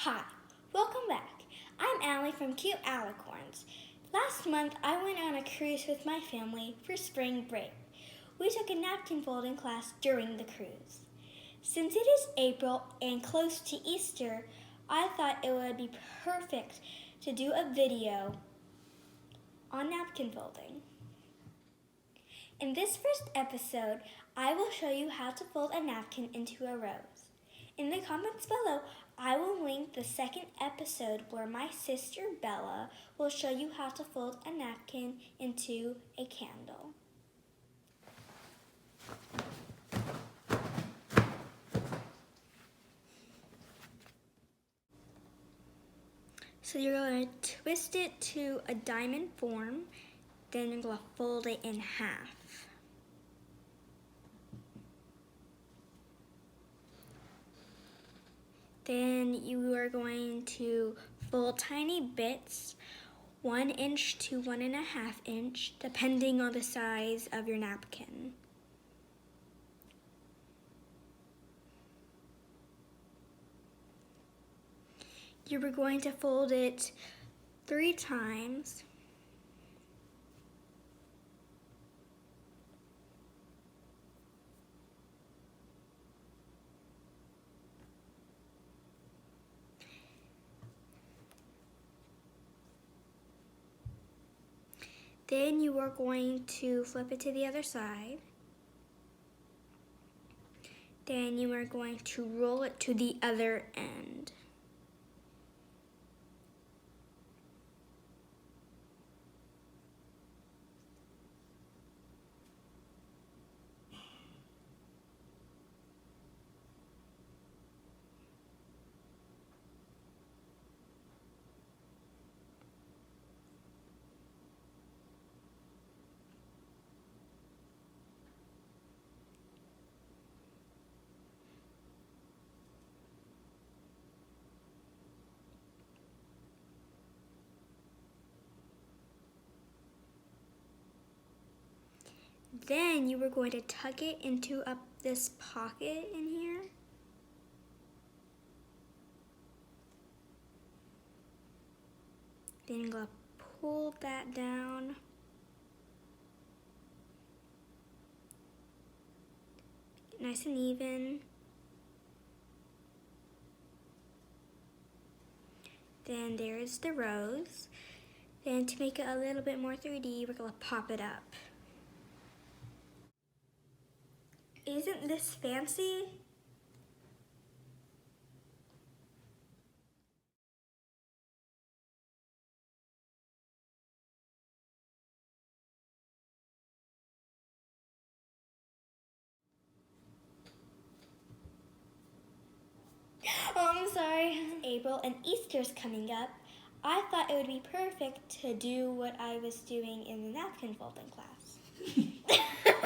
Hi, welcome back. I'm Allie from Cute Alicorns. Last month, I went on a cruise with my family for spring break. We took a napkin folding class during the cruise. Since it is April and close to Easter, I thought it would be perfect to do a video on napkin folding. In this first episode, I will show you how to fold a napkin into a rose. In the comments below, I will link the second episode where my sister Bella will show you how to fold a napkin into a candle. So you're going to twist it to a diamond form, then you're going to fold it in half. Then you are going to fold tiny bits, 1 inch to 1.5 inch, depending on the size of your napkin. You are going to fold it 3 times. Then you are going to flip it to the other side. Then you are going to roll it to the other end. Then you are going to tuck it into this pocket in here. Then you're going to pull that down. Nice and even. Then there's the rose. Then to make it a little bit more 3D, we're going to pop it up. Isn't this fancy? Oh, I'm sorry. April and Easter's coming up. I thought it would be perfect to do what I was doing in the napkin folding class.